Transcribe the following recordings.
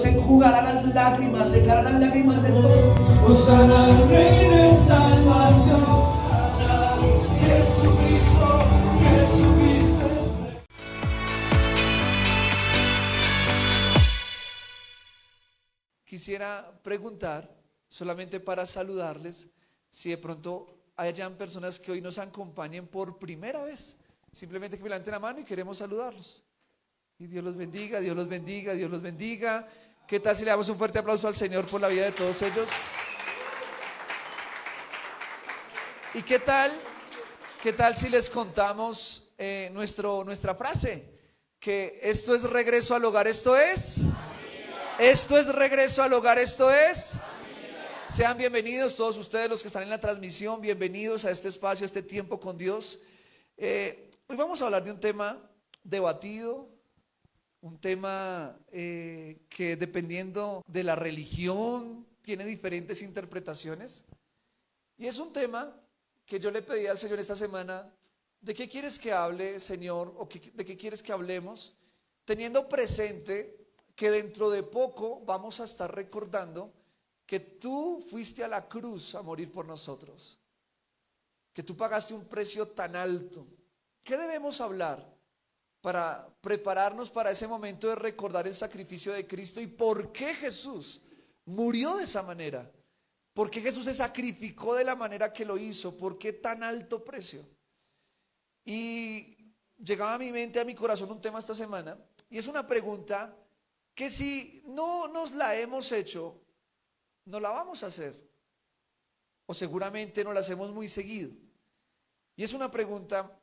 enjugará las lágrimas, secará las lágrimas de todos. Hosana al Rey de Salvación, Jesucristo, Jesucristo. Quisiera preguntar, solamente para saludarles, si de pronto hayan personas que hoy nos acompañen por primera vez. Simplemente que me levanten la mano y queremos saludarlos. Y Dios los bendiga, Dios los bendiga, Dios los bendiga. ¿Qué tal si le damos un fuerte aplauso al Señor por la vida de todos ellos? ¿Y qué tal si les contamos nuestra frase? Que esto es regreso al hogar, esto es regreso al hogar, esto es. Sean bienvenidos todos ustedes los que están en la transmisión, bienvenidos a este espacio, a este tiempo con Dios. Hoy vamos a hablar de un tema debatido, un tema que dependiendo de la religión tiene diferentes interpretaciones. Y es un tema que yo le pedí al Señor esta semana, ¿de qué quieres que hable, Señor? ¿O de qué quieres que hablemos? Teniendo presente que dentro de poco vamos a estar recordando que tú fuiste a la cruz a morir por nosotros, que tú pagaste un precio tan alto. ¿Qué debemos hablar para prepararnos para ese momento de recordar el sacrificio de Cristo y por qué Jesús murió de esa manera? ¿Por qué Jesús se sacrificó de la manera que lo hizo? ¿Por qué tan alto precio? Y llegaba a mi mente, a mi corazón un tema esta semana, y es una pregunta que si no nos la hemos hecho, no la vamos a hacer, o seguramente no la hacemos muy seguido. Y es una pregunta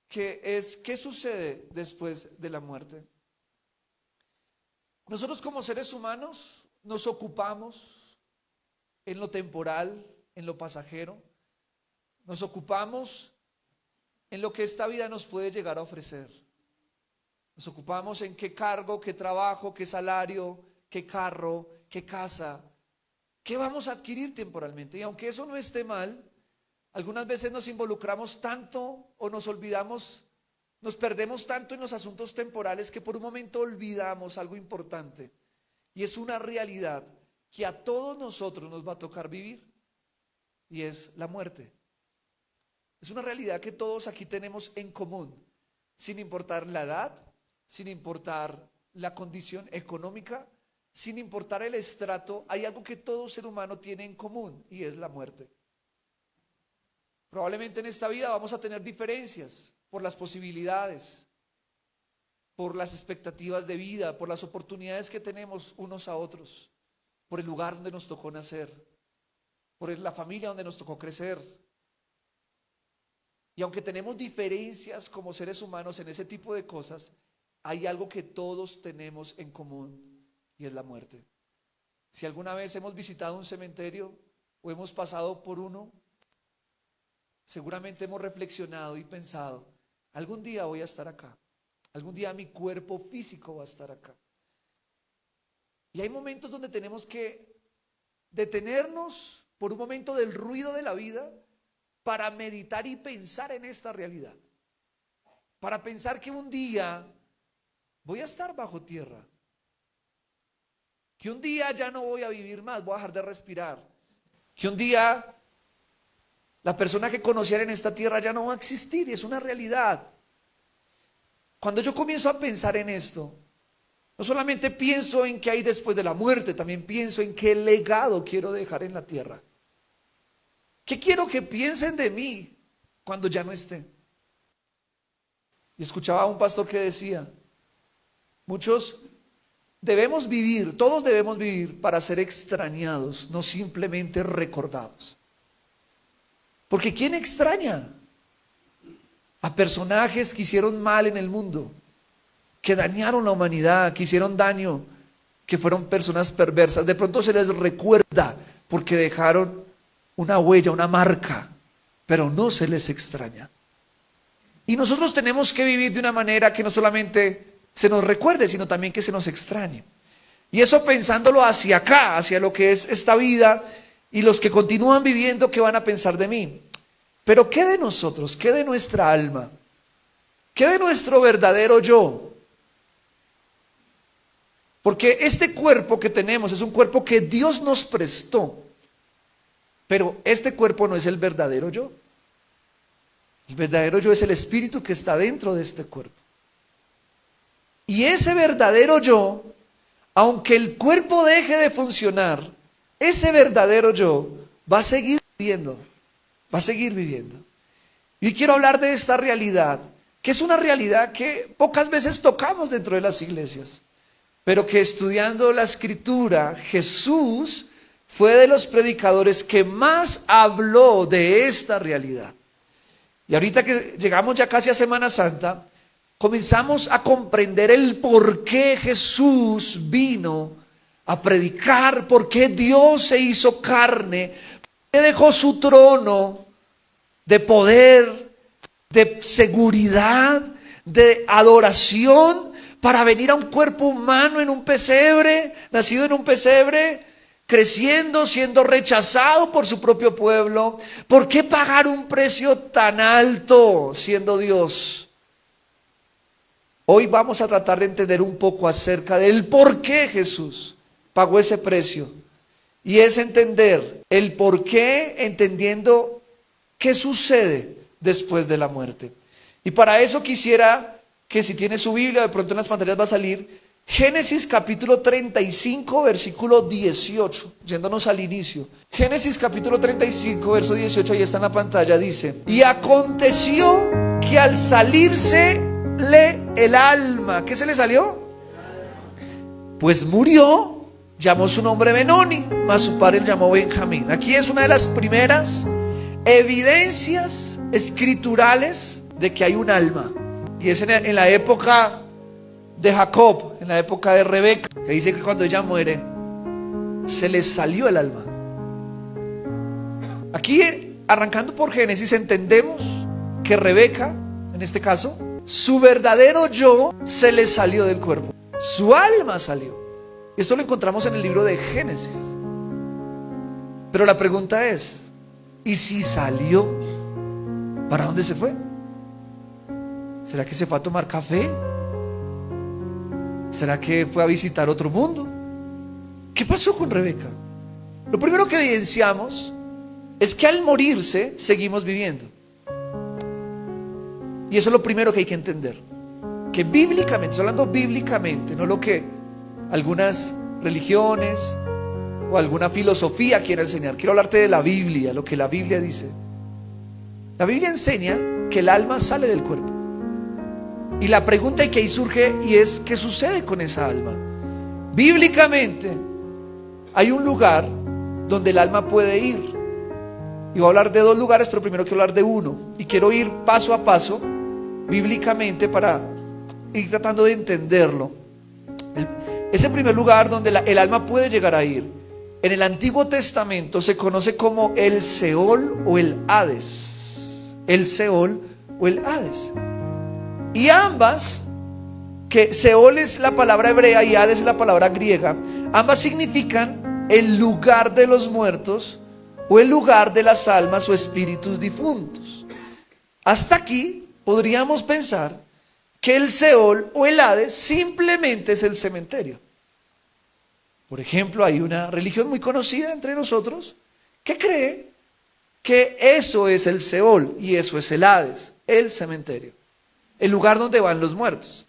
que es, ¿qué sucede después de la muerte? Nosotros como seres humanos nos ocupamos en lo temporal, en lo pasajero, nos ocupamos en lo que esta vida nos puede llegar a ofrecer. Nos ocupamos en qué cargo, qué trabajo, qué salario, qué carro, qué casa, qué vamos a adquirir temporalmente. Y aunque eso no esté mal, algunas veces nos involucramos tanto o nos olvidamos, nos perdemos tanto en los asuntos temporales que por un momento olvidamos algo importante. Y es una realidad que a todos nosotros nos va a tocar vivir, y es la muerte. Es una realidad que todos aquí tenemos en común, sin importar la edad, sin importar la condición económica, sin importar el estrato, hay algo que todo ser humano tiene en común y es la muerte. Probablemente en esta vida vamos a tener diferencias por las posibilidades, por las expectativas de vida, por las oportunidades que tenemos unos a otros, por el lugar donde nos tocó nacer, por la familia donde nos tocó crecer. Y aunque tenemos diferencias como seres humanos en ese tipo de cosas, hay algo que todos tenemos en común y es la muerte. Si alguna vez hemos visitado un cementerio o hemos pasado por uno, seguramente hemos reflexionado y pensado, algún día voy a estar acá, algún día mi cuerpo físico va a estar acá. Y hay momentos donde tenemos que detenernos por un momento del ruido de la vida para meditar y pensar en esta realidad, para pensar que un día voy a estar bajo tierra, que un día ya no voy a vivir más, voy a dejar de respirar, que un día la persona que conociera en esta tierra ya no va a existir, y es una realidad. Cuando yo comienzo a pensar en esto, no solamente pienso en qué hay después de la muerte, también pienso en qué legado quiero dejar en la tierra. ¿Qué quiero que piensen de mí cuando ya no esté? Y escuchaba a un pastor que decía, muchos debemos vivir, todos debemos vivir para ser extrañados, no simplemente recordados. Porque ¿quién extraña a personajes que hicieron mal en el mundo, que dañaron la humanidad, que hicieron daño, que fueron personas perversas? De pronto se les recuerda porque dejaron una huella, una marca, pero no se les extraña. Y nosotros tenemos que vivir de una manera que no solamente se nos recuerde, sino también que se nos extrañe. Y eso pensándolo hacia acá, hacia lo que es esta vida, y los que continúan viviendo, ¿qué van a pensar de mí? Pero ¿qué de nosotros? ¿Qué de nuestra alma? ¿Qué de nuestro verdadero yo? Porque este cuerpo que tenemos es un cuerpo que Dios nos prestó. Pero este cuerpo no es el verdadero yo. El verdadero yo es el espíritu que está dentro de este cuerpo. Y ese verdadero yo, aunque el cuerpo deje de funcionar, ese verdadero yo va a seguir viviendo. Va a seguir viviendo. Y quiero hablar de esta realidad, que es una realidad que pocas veces tocamos dentro de las iglesias, pero que estudiando la Escritura, Jesús fue de los predicadores que más habló de esta realidad. Y ahorita que llegamos ya casi a Semana Santa, comenzamos a comprender el por qué Jesús vino a predicar, por qué Dios se hizo carne, por qué dejó su trono de poder, de seguridad, de adoración, para venir a un cuerpo humano en un pesebre, nacido en un pesebre, creciendo, siendo rechazado por su propio pueblo. ¿Por qué pagar un precio tan alto siendo Dios? Hoy vamos a tratar de entender un poco acerca del por qué Jesús pagó ese precio. Y es entender el por qué, entendiendo qué sucede después de la muerte. Y para eso quisiera que, si tiene su Biblia, de pronto en las pantallas va a salir Génesis capítulo 35, versículo 18, yéndonos al inicio. Génesis capítulo 35, verso 18, ahí está en la pantalla, dice: y aconteció que al salírsele el alma, ¿qué se le salió? Pues murió, llamó su nombre Benoni, mas su padre le llamó Benjamín. Aquí es una de las primeras evidencias escriturales de que hay un alma. Y es en la época de Jacob, en la época de Rebeca, que dice que cuando ella muere, se le salió el alma. Aquí, arrancando por Génesis, entendemos que Rebeca, en este caso, su verdadero yo se le salió del cuerpo. Su alma salió. Esto lo encontramos en el libro de Génesis. Pero la pregunta es, ¿y si salió? ¿Para dónde se fue? ¿Será que se fue a tomar café? ¿Será que fue a visitar otro mundo? ¿Qué pasó con Rebeca? Lo primero que evidenciamos es que al morirse seguimos viviendo. Y eso es lo primero que hay que entender. Que bíblicamente, estoy hablando bíblicamente, no lo que algunas religiones o alguna filosofía quiera enseñar. Quiero hablarte de la Biblia, lo que la Biblia dice. La Biblia enseña que el alma sale del cuerpo. Y la pregunta que ahí surge y es, ¿qué sucede con esa alma? Bíblicamente hay un lugar donde el alma puede ir. Y voy a hablar de dos lugares, pero primero quiero hablar de uno. Y quiero ir paso a paso, bíblicamente, para ir tratando de entenderlo. Ese primer lugar donde el alma puede llegar a ir, en el Antiguo Testamento se conoce como el Seol o el Hades. El Seol o el Hades. Y ambas, que Seol es la palabra hebrea y Hades es la palabra griega, ambas significan el lugar de los muertos o el lugar de las almas o espíritus difuntos. Hasta aquí podríamos pensar que el Seol o el Hades simplemente es el cementerio. Por ejemplo, hay una religión muy conocida entre nosotros que cree que eso es el Seol y eso es el Hades, el cementerio, el lugar donde van los muertos.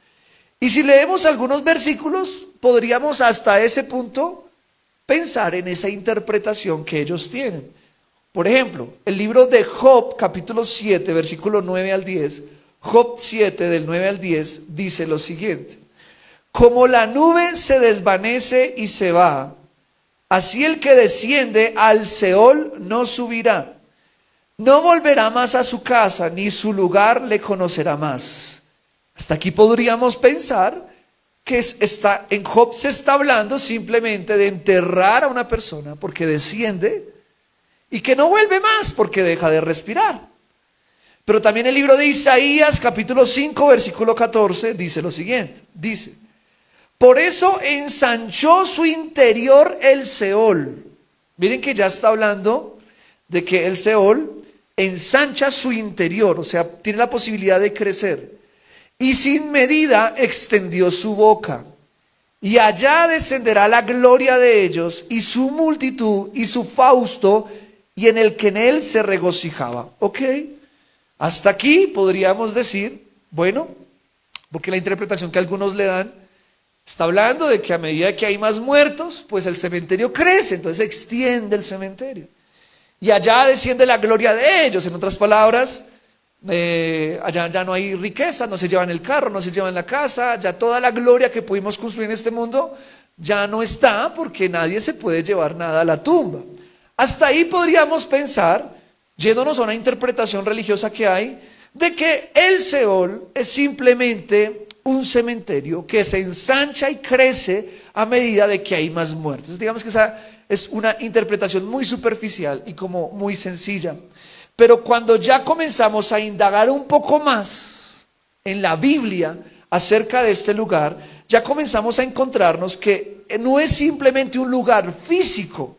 Y si leemos algunos versículos, podríamos hasta ese punto pensar en esa interpretación que ellos tienen. Por ejemplo, el libro de Job, capítulo 7, versículo 9 al 10, Job 7, del 9 al 10, dice lo siguiente: como la nube se desvanece y se va, así el que desciende al Seol no subirá. No volverá más a su casa, ni su lugar le conocerá más. Hasta aquí podríamos pensar que en Job se está hablando simplemente de enterrar a una persona porque desciende y que no vuelve más porque deja de respirar. Pero también el libro de Isaías, capítulo 5, versículo 14, dice lo siguiente. Dice: por eso ensanchó su interior el Seol. Miren que ya está hablando de que el Seol ensancha su interior, o sea, tiene la posibilidad de crecer. Y sin medida extendió su boca. y allá descenderá la gloria de ellos, y su multitud, y su fausto, y en el que en él se regocijaba. ¿Ok? Hasta aquí podríamos decir, bueno, porque la interpretación que algunos le dan, está hablando de que a medida que hay más muertos, pues el cementerio crece, entonces se extiende el cementerio. Y allá desciende la gloria de ellos. En otras palabras, allá ya no hay riqueza, no se llevan el carro, no se llevan la casa, ya toda la gloria que pudimos construir en este mundo ya no está, porque nadie se puede llevar nada a la tumba. Hasta ahí podríamos pensar, yéndonos a una interpretación religiosa que hay, de que el Seol es simplemente un cementerio que se ensancha y crece a medida de que hay más muertos. Entonces, digamos que esa es una interpretación muy superficial y como muy sencilla. Pero cuando ya comenzamos a indagar un poco más en la Biblia acerca de este lugar, ya comenzamos a encontrarnos que no es simplemente un lugar físico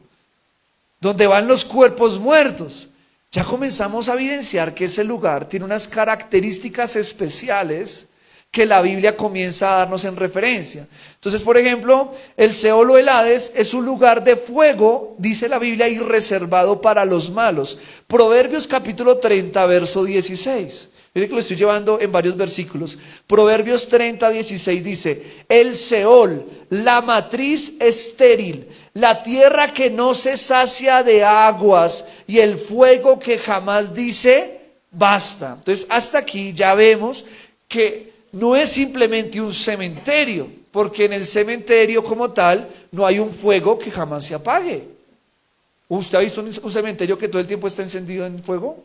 donde van los cuerpos muertos. Ya comenzamos a evidenciar que ese lugar tiene unas características especiales que la Biblia comienza a darnos en referencia. Entonces, por ejemplo, el Seol o el Hades es un lugar de fuego, dice la Biblia, y reservado para los malos. Proverbios capítulo 30, verso 16. Mire que lo estoy llevando en varios versículos. Proverbios 30, 16 dice, el Seol, la matriz estéril, la tierra que no se sacia de aguas y el fuego que jamás dice, basta. Entonces, hasta aquí ya vemos que no es simplemente un cementerio, porque en el cementerio como tal no hay un fuego que jamás se apague. ¿Usted ha visto un cementerio que todo el tiempo está encendido en fuego?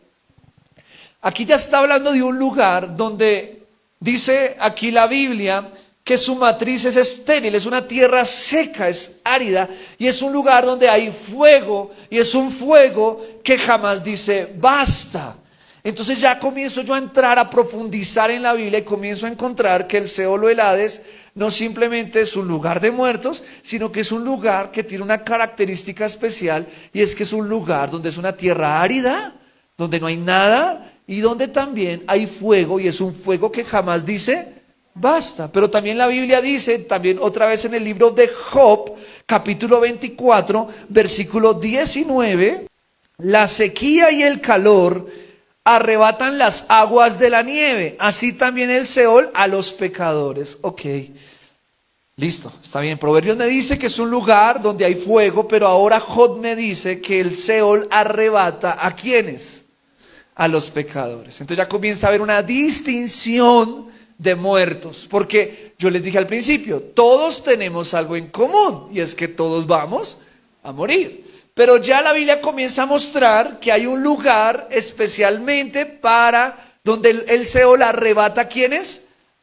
Aquí ya está hablando de un lugar donde dice aquí la Biblia que su matriz es estéril, es una tierra seca, es árida, y es un lugar donde hay fuego, y es un fuego que jamás dice basta. Entonces ya comienzo yo a entrar a profundizar en la Biblia y comienzo a encontrar que el Seol o el Hades no simplemente es un lugar de muertos, sino que es un lugar que tiene una característica especial, y es que es un lugar donde es una tierra árida, donde no hay nada, y donde también hay fuego, y es un fuego que jamás dice basta. Pero también la Biblia dice, también otra vez en el libro de Job, capítulo 24, versículo 19, la sequía y el calor arrebatan las aguas de la nieve, así también el Seol a los pecadores. Ok, listo, está bien. Proverbios me dice que es un lugar donde hay fuego, pero ahora Job me dice que el Seol arrebata ¿a quiénes? A los pecadores. Entonces ya comienza a haber una distinción de muertos, porque yo les dije al principio, todos tenemos algo en común, y es que todos vamos a morir. Pero ya la Biblia comienza a mostrar que hay un lugar especialmente para donde el Seol arrebata ¿a quiénes?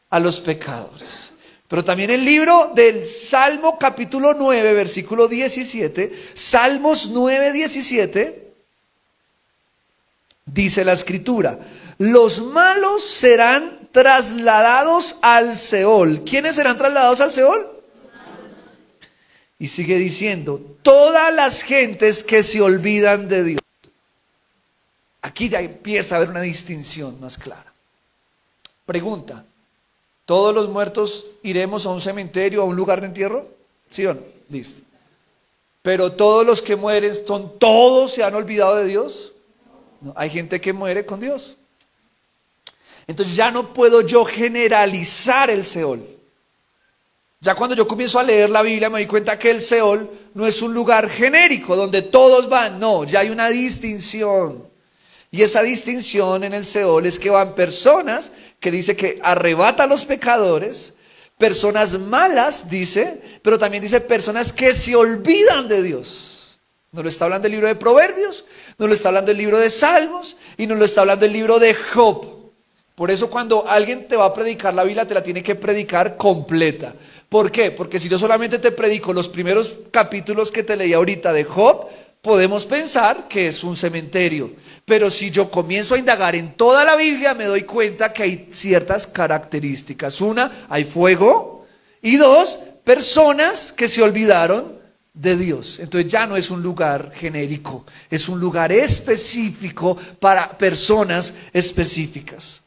A los pecadores. Pero también el libro del Salmo capítulo 9, versículo 17, Salmos 9, 17, dice la Escritura, los malos serán trasladados al Seol. ¿Quiénes serán trasladados al Seol? Y sigue diciendo, todas las gentes que se olvidan de Dios. Aquí ya empieza a haber una distinción más clara. Pregunta, ¿todos los muertos iremos a un cementerio, a un lugar de entierro? ¿Sí o no? Listo. Pero todos los que mueren, ¿todos se han olvidado de Dios? No, hay gente que muere con Dios. Entonces ya no puedo yo generalizar el Seol. Ya cuando yo comienzo a leer la Biblia me doy cuenta que el Seol no es un lugar genérico donde todos van, no, ya hay una distinción. Y esa distinción en el Seol es que van personas que dice que arrebata a los pecadores, personas malas, dice, pero también dice personas que se olvidan de Dios. Nos lo está hablando el libro de Proverbios, nos lo está hablando el libro de Salmos y nos lo está hablando el libro de Job. Por eso cuando alguien te va a predicar la Biblia te la tiene que predicar completa. ¿Por qué? Porque si yo solamente te predico los primeros capítulos que te leí ahorita de Job, podemos pensar que es un cementerio. Pero si yo comienzo a indagar en toda la Biblia, me doy cuenta que hay ciertas características. Una, hay fuego. Y dos, personas que se olvidaron de Dios. Entonces ya no es un lugar genérico, es un lugar específico para personas específicas.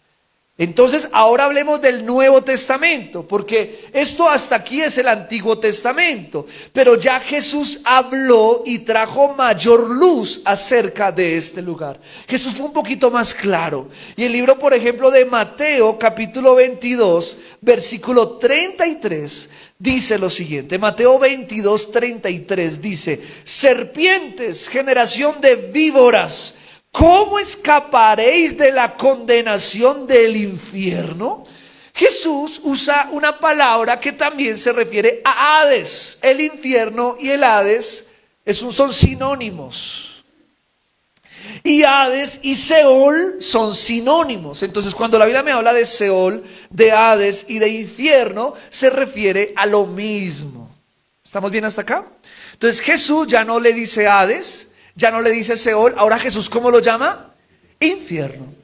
Entonces, ahora hablemos del Nuevo Testamento, porque esto hasta aquí es el Antiguo Testamento, pero ya Jesús habló y trajo mayor luz acerca de este lugar. Jesús fue un poquito más claro. Y el libro, por ejemplo, de Mateo, capítulo 22, versículo 33, dice lo siguiente. Mateo 22, 33 dice: serpientes, generación de víboras, ¿cómo escaparéis de la condenación del infierno? Jesús usa una palabra que también se refiere a Hades. El infierno y el Hades son sinónimos. Y Hades y Seol son sinónimos. Entonces, cuando la Biblia me habla de Seol, de Hades y de infierno, se refiere a lo mismo. ¿Estamos bien hasta acá? Entonces, Jesús ya no le dice Hades, ya no le dice Seol. Ahora Jesús, ¿cómo lo llama? Infierno.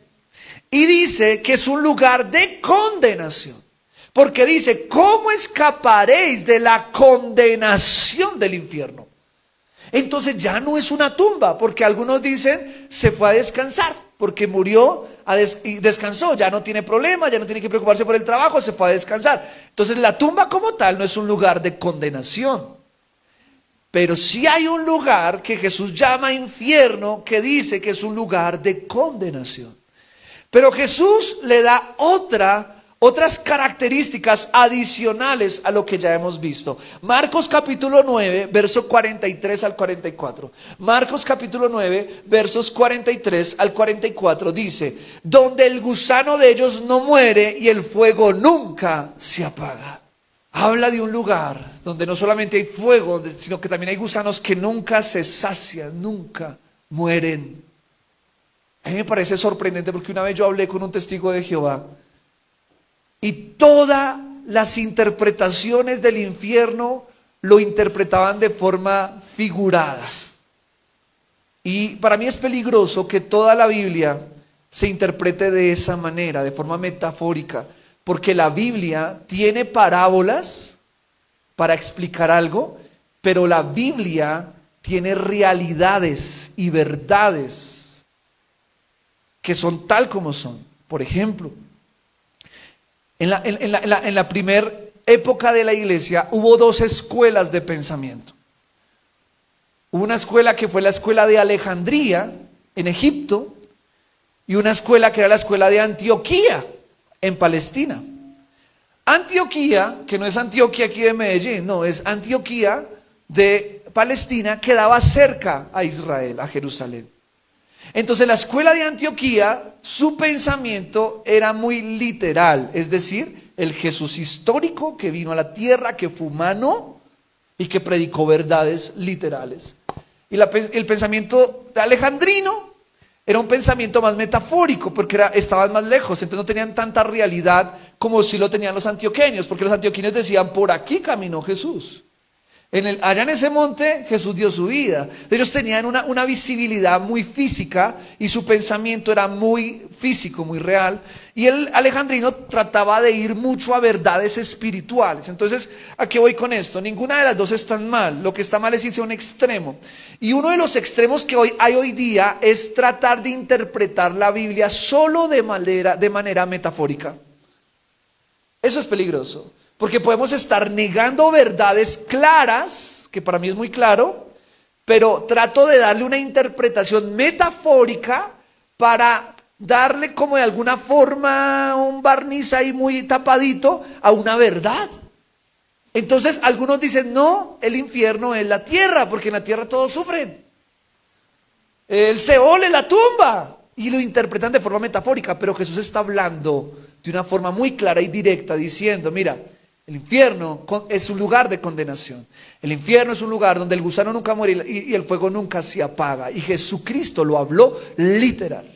Y dice que es un lugar de condenación. Porque dice, ¿cómo escaparéis de la condenación del infierno? Entonces ya no es una tumba, porque algunos dicen, se fue a descansar, porque murió y descansó, ya no tiene problema, ya no tiene que preocuparse por el trabajo, se fue a descansar. Entonces la tumba como tal no es un lugar de condenación. Pero sí hay un lugar que Jesús llama infierno, que dice que es un lugar de condenación. Pero Jesús le da otras características adicionales a lo que ya hemos visto. Marcos capítulo 9, verso 43 al 44. Marcos capítulo 9, versos 43 al 44 dice: donde el gusano de ellos no muere y el fuego nunca se apaga. Habla de un lugar donde no solamente hay fuego, sino que también hay gusanos que nunca se sacian, nunca mueren. A mí me parece sorprendente porque una vez yo hablé con un testigo de Jehová y todas las interpretaciones del infierno lo interpretaban de forma figurada. Y para mí es peligroso que toda la Biblia se interprete de esa manera, de forma metafórica. Porque la Biblia tiene parábolas para explicar algo, pero la Biblia tiene realidades y verdades que son tal como son. Por ejemplo, en la primera época de la iglesia hubo dos escuelas de pensamiento. Hubo una escuela que fue la escuela de Alejandría, en Egipto, y una escuela que era la escuela de Antioquía, en Palestina. Antioquía, que no es Antioquía aquí de Medellín, no, es Antioquía de Palestina, quedaba cerca a Israel, a Jerusalén. Entonces la escuela de Antioquía, su pensamiento era muy literal, es decir, el Jesús histórico que vino a la tierra, que fue humano y que predicó verdades literales. Y el pensamiento alejandrino era un pensamiento más metafórico, porque estaban más lejos, entonces no tenían tanta realidad como si lo tenían los antioqueños, porque los antioqueños decían, por aquí caminó Jesús. Allá en ese monte Jesús dio su vida. Ellos tenían una visibilidad muy física y su pensamiento era muy físico, muy real. Y el alejandrino trataba de ir mucho a verdades espirituales. Entonces, ¿a qué voy con esto? Ninguna de las dos está mal. Lo que está mal es irse a un extremo. Y uno de los extremos que hay hoy día es tratar de interpretar la Biblia solo de manera metafórica. Eso es peligroso. Porque podemos estar negando verdades claras, que para mí es muy claro, pero trato de darle una interpretación metafórica para darle como de alguna forma un barniz ahí muy tapadito a una verdad. Entonces algunos dicen, no, el infierno es la tierra, porque en la tierra todos sufren. El Seol es la tumba. Y lo interpretan de forma metafórica, pero Jesús está hablando de una forma muy clara y directa, diciendo, mira, el infierno es un lugar de condenación. El infierno es un lugar donde el gusano nunca muere y el fuego nunca se apaga. Y Jesucristo lo habló literal.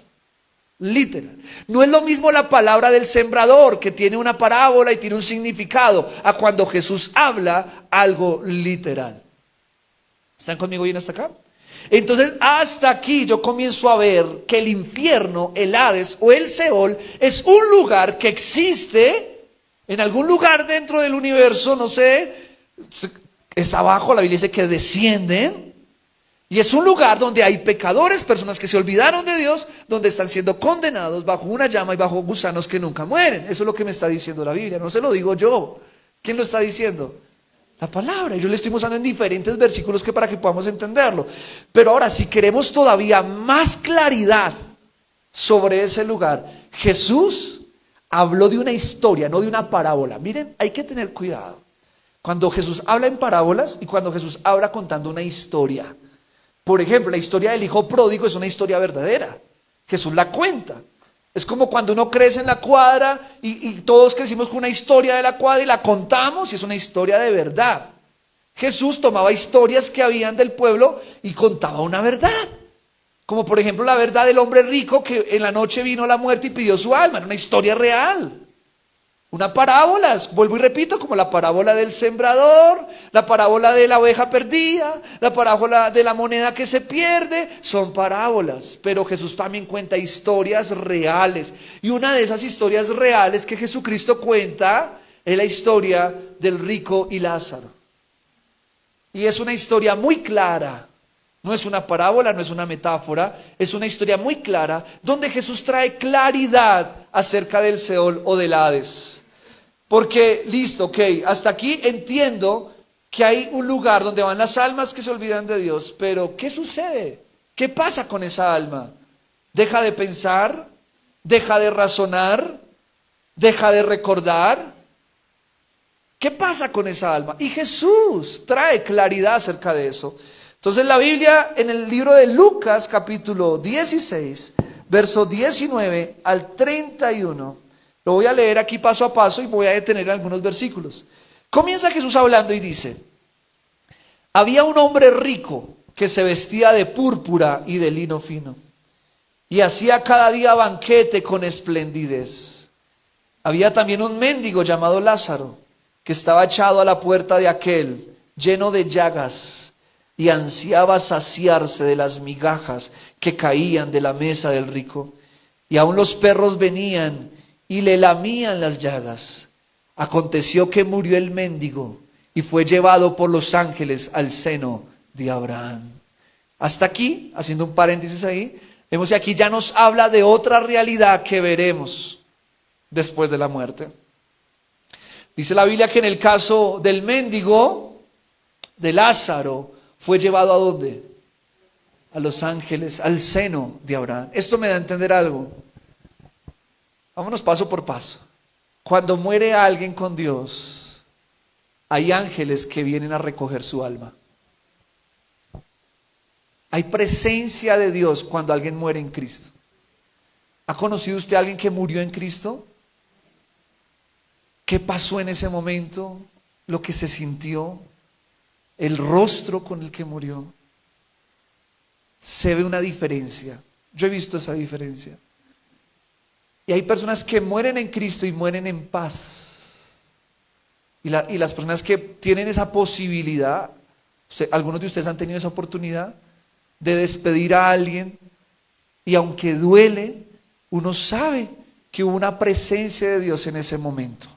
Literal. No es lo mismo la palabra del sembrador, que tiene una parábola y tiene un significado, a cuando Jesús habla algo literal. ¿Están conmigo bien hasta acá? Entonces, hasta aquí yo comienzo a ver que el infierno, el Hades o el Seol es un lugar que existe en algún lugar dentro del universo, no sé, es abajo, la Biblia dice que descienden, Y es un lugar donde hay pecadores, personas que se olvidaron de Dios, donde están siendo condenados bajo una llama y bajo gusanos que nunca mueren. Eso es lo que me está diciendo la Biblia, no se lo digo yo. ¿Quién lo está diciendo? La palabra. Yo le estoy mostrando en diferentes versículos que para que podamos entenderlo. Pero ahora, si queremos todavía más claridad sobre ese lugar, Jesús habló de una historia, no de una parábola. Miren, hay que tener cuidado. Cuando Jesús habla en parábolas y cuando Jesús habla contando una historia. Por ejemplo, la historia del hijo pródigo es una historia verdadera. Jesús la cuenta. Es como cuando uno crece en la cuadra y todos crecimos con una historia de la cuadra y la contamos y es una historia de verdad. Jesús tomaba historias que habían del pueblo y contaba una verdad. Como por ejemplo la verdad del hombre rico que en la noche vino la muerte y pidió su alma. Era una historia real. Una parábola, vuelvo y repito, como la parábola del sembrador, la parábola de la oveja perdida, la parábola de la moneda que se pierde, son parábolas. Pero Jesús también cuenta historias reales. Y una de esas historias reales que Jesucristo cuenta es la historia del rico y Lázaro. Y es una historia muy clara. No es una parábola, no es una metáfora, es una historia muy clara donde Jesús trae claridad acerca del Seol o del Hades. Porque, listo, ok, hasta aquí entiendo que hay un lugar donde van las almas que se olvidan de Dios, pero ¿qué sucede? ¿Qué pasa con esa alma? ¿Deja de pensar? ¿Deja de razonar? ¿Deja de recordar? ¿Qué pasa con esa alma? Y Jesús trae claridad acerca de eso. Entonces la Biblia en el libro de Lucas capítulo 16, verso 19 al 31, lo voy a leer aquí paso a paso y voy a detener algunos versículos. Comienza Jesús hablando y dice: había un hombre rico que se vestía de púrpura y de lino fino y hacía cada día banquete con esplendidez. Había también un mendigo llamado Lázaro que estaba echado a la puerta de aquel, lleno de llagas, y ansiaba saciarse de las migajas que caían de la mesa del rico. Y aun los perros venían y le lamían las llagas. Aconteció que murió el mendigo y fue llevado por los ángeles al seno de Abraham. Hasta aquí, haciendo un paréntesis ahí, vemos que aquí ya nos habla de otra realidad que veremos después de la muerte. Dice la Biblia que en el caso del mendigo, de Lázaro, fue llevado ¿a dónde? A los ángeles, al seno de Abraham. Esto me da a entender algo. Vámonos paso por paso. Cuando muere alguien con Dios, hay ángeles que vienen a recoger su alma. Hay presencia de Dios cuando alguien muere en Cristo. ¿Ha conocido usted a alguien que murió en Cristo? ¿Qué pasó en ese momento? Lo que se sintió, el rostro con el que murió. Se ve una diferencia. Yo he visto esa diferencia. Y hay personas que mueren en Cristo y mueren en paz. Y las personas que tienen esa posibilidad, algunos de ustedes han tenido esa oportunidad de despedir a alguien, y aunque duele, uno sabe que hubo una presencia de Dios en ese momento.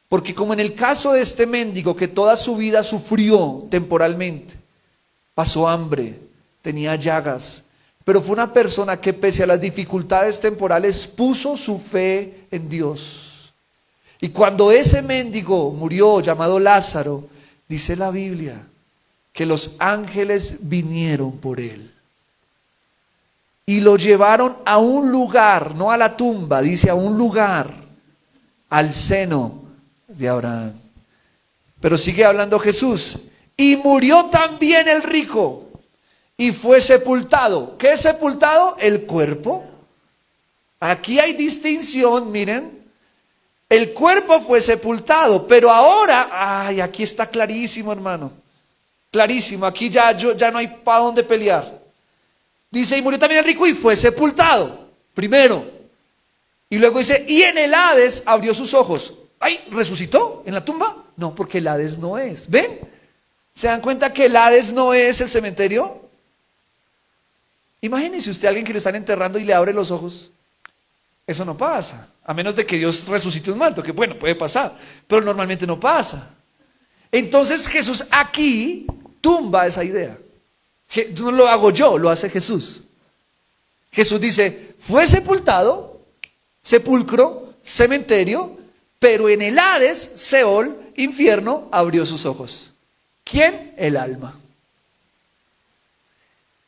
Porque como en el caso de este mendigo que toda su vida sufrió temporalmente, pasó hambre, tenía llagas, pero fue una persona que pese a las dificultades temporales puso su fe en Dios. Y cuando ese mendigo murió, llamado Lázaro, dice la Biblia que los ángeles vinieron por él y lo llevaron a un lugar, no a la tumba, dice a un lugar, al seno de Abraham. Pero sigue hablando Jesús. Y murió también el rico y fue sepultado. ¿Qué es sepultado? El cuerpo. Aquí hay distinción, miren. El cuerpo fue sepultado, pero ahora, aquí está clarísimo, hermano. Clarísimo, aquí ya no hay para dónde pelear. Dice, y murió también el rico y fue sepultado, primero. Y luego dice, y en el Hades abrió sus ojos. ¡Ay! ¿Resucitó en la tumba? No, porque el Hades no es. ¿Ven? ¿Se dan cuenta que el Hades no es el cementerio? Imagínese usted a alguien que lo están enterrando y le abre los ojos. Eso no pasa, a menos de que Dios resucite un muerto, que bueno, puede pasar, pero normalmente no pasa. Entonces Jesús aquí tumba esa idea. No lo hago yo, lo hace Jesús. Jesús dice, fue sepultado, sepulcro, cementerio, pero en el Hades, Seol, infierno, abrió sus ojos. ¿Quién? El alma.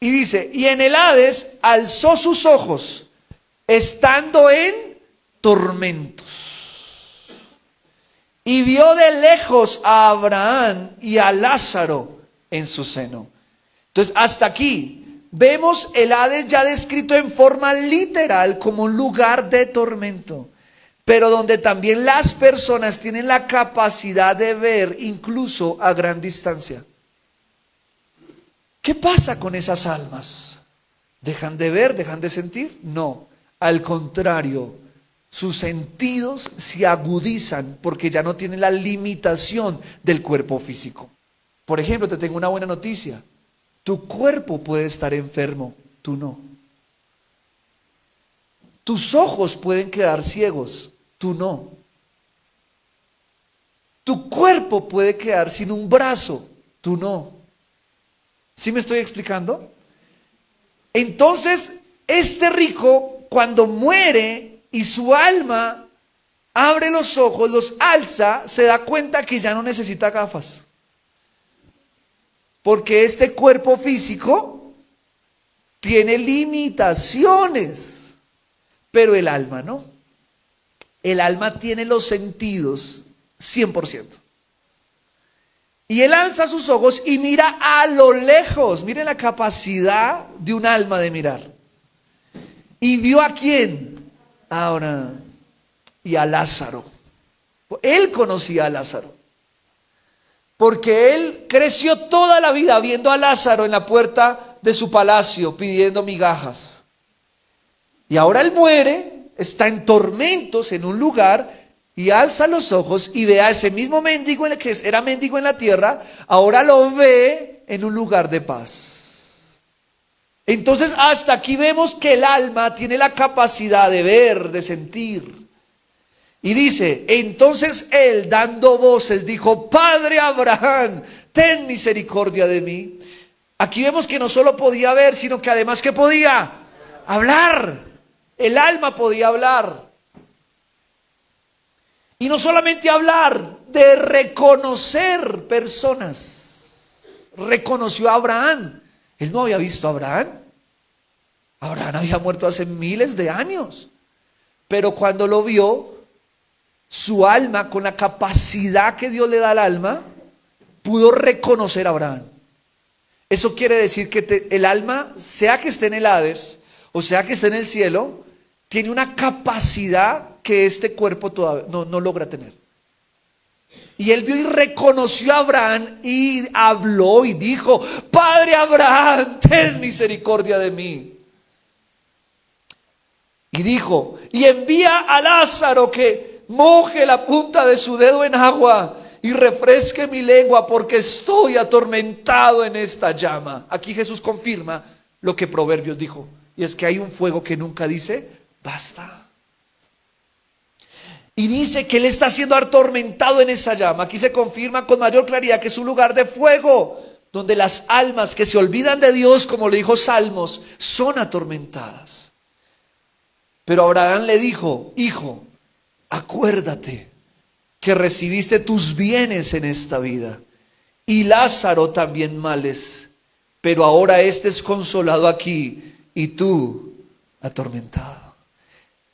Y dice, y en el Hades alzó sus ojos, estando en tormentos. Y vio de lejos a Abraham y a Lázaro en su seno. Entonces, hasta aquí vemos el Hades ya descrito en forma literal como un lugar de tormento, pero donde también las personas tienen la capacidad de ver incluso a gran distancia. ¿Qué pasa con esas almas? ¿Dejan de ver? ¿Dejan de sentir? No, al contrario, sus sentidos se agudizan porque ya no tienen la limitación del cuerpo físico. Por ejemplo, te tengo una buena noticia. Tu cuerpo puede estar enfermo, tú no. Tus ojos pueden quedar ciegos, tú no. Tu cuerpo puede quedar sin un brazo, tú no. ¿Sí me estoy explicando? Entonces, este rico, cuando muere y su alma abre los ojos, los alza, se da cuenta que ya no necesita gafas. Porque este cuerpo físico tiene limitaciones, pero el alma no. El alma tiene los sentidos 100%. Y él alza sus ojos y mira a lo lejos. Miren la capacidad de un alma de mirar. ¿Y vio a quién? A Abraham y a Lázaro. Él conocía a Lázaro. Porque él creció toda la vida viendo a Lázaro en la puerta de su palacio pidiendo migajas. Y ahora él muere, está en tormentos en un lugar y alza los ojos y ve a ese mismo mendigo que era mendigo en la tierra, ahora lo ve en un lugar de paz. Entonces hasta aquí vemos que el alma tiene la capacidad de ver, de sentir. Y dice, entonces él dando voces dijo, Padre Abraham, ten misericordia de mí. Aquí vemos que no solo podía ver, sino que además que podía hablar. El alma podía hablar. Y no solamente hablar, de reconocer personas. Reconoció a Abraham. Él no había visto a Abraham. Abraham había muerto hace miles de años. Pero cuando lo vio, su alma, con la capacidad que Dios le da al alma, pudo reconocer a Abraham. Eso quiere decir que el alma, sea que esté en el Hades, o sea que esté en el cielo, tiene una capacidad que este cuerpo todavía no logra tener. Y él vio y reconoció a Abraham y habló y dijo, Padre Abraham, ten misericordia de mí. Y dijo, y envía a Lázaro que moje la punta de su dedo en agua y refresque mi lengua porque estoy atormentado en esta llama. Aquí Jesús confirma lo que Proverbios dijo. Y es que hay un fuego que nunca dice, basta. Y dice que él está siendo atormentado en esa llama. Aquí se confirma con mayor claridad que es un lugar de fuego, donde las almas que se olvidan de Dios, como le dijo Salmos, son atormentadas. Pero Abraham le dijo, hijo, acuérdate que recibiste tus bienes en esta vida, y Lázaro también males, pero ahora este es consolado aquí, y tú atormentado.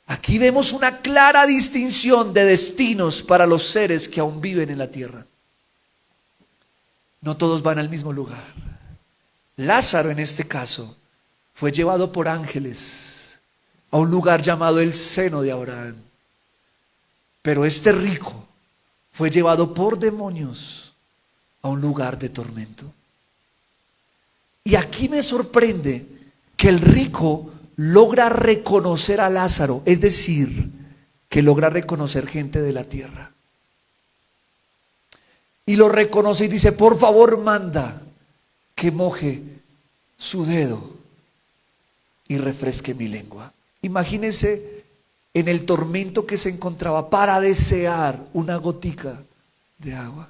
Aquí vemos una clara distinción de destinos para los seres que aún viven en la tierra. No todos van al mismo lugar. Lázaro, en este caso, fue llevado por ángeles a un lugar llamado el seno de Abraham. Pero este rico fue llevado por demonios a un lugar de tormento. Y aquí me sorprende que el rico logra reconocer a Lázaro, es decir, que logra reconocer gente de la tierra. Y lo reconoce y dice, por favor manda que moje su dedo y refresque mi lengua. Imagínense en el tormento que se encontraba para desear una gotica de agua.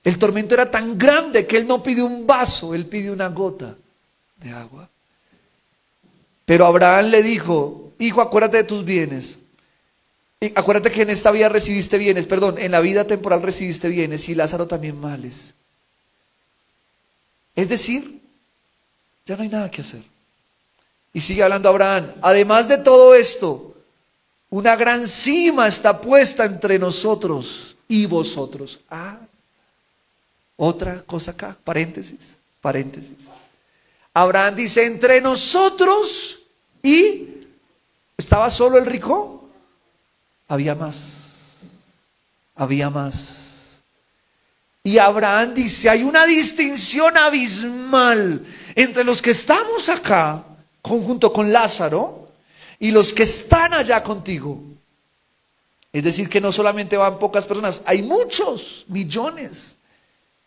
El tormento era tan grande que él no pidió un vaso, él pidió una gota de agua. Pero Abraham le dijo: hijo, acuérdate de tus bienes. Y acuérdate que en esta vida recibiste bienes, perdón, en la vida temporal recibiste bienes y Lázaro también males. Es decir, ya no hay nada que hacer. Y sigue hablando Abraham: además de todo esto, una gran cima está puesta entre nosotros y vosotros. Otra cosa acá, paréntesis. Abraham dice: entre nosotros y... ¿estaba solo el rico? Había más. Y Abraham dice: hay una distinción abismal entre los que estamos acá, junto con Lázaro, y los que están allá contigo. Es decir, que no solamente van pocas personas, hay muchos, millones,